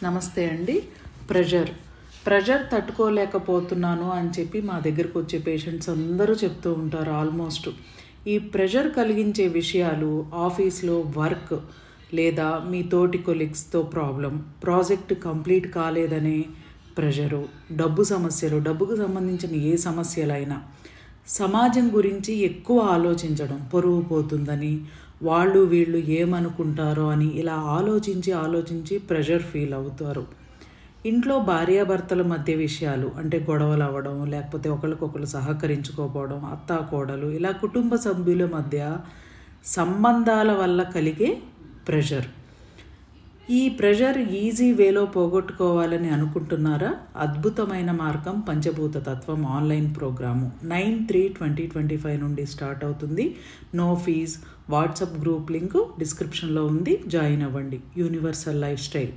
నమస్తే అండి. ప్రెషర్ తట్టుకోలేకపోతున్నాను అని చెప్పి మా దగ్గరకు వచ్చే పేషెంట్స్ అందరూ చెప్తూ ఉంటారు. ఆల్మోస్ట్ ఈ ప్రెషర్ కలిగించే విషయాలు ఆఫీస్లో వర్క్ లేదా మీ తోటి కొలీగ్స్తో ప్రాజెక్ట్ కంప్లీట్ కాలేదనే ప్రెషరు, డబ్బుకు సంబంధించిన ఏ సమస్యలైనా, సమాజం గురించి ఎక్కువ ఆలోచించడం, పొరుగు పోతుందని, వాళ్ళు వీళ్ళు ఏమనుకుంటారో అని ఇలా ఆలోచించి ప్రెషర్ ఫీల్ అవుతారు. ఇంట్లో భార్యాభర్తల మధ్య విషయాలు అంటే గొడవలు అవ్వడం, లేకపోతే ఒకరికొకరు సహకరించుకోకపోవడం, అత్తాకోడలు ఇలా కుటుంబ సభ్యుల మధ్య సంబంధాల వల్ల కలిగే ప్రెషర్. ఈ ప్రెషర్ ఈజీ వేలో పోగొట్టుకోవాలని అనుకుంటున్నారా? అద్భుతమైన మార్గం పంచభూత తత్వం ఆన్లైన్ ప్రోగ్రాము 9/3/2025 నుండి స్టార్ట్ అవుతుంది. No fees. WhatsApp group link డిస్క్రిప్షన్లో ఉంది, జాయిన్ అవ్వండి. Universal life style.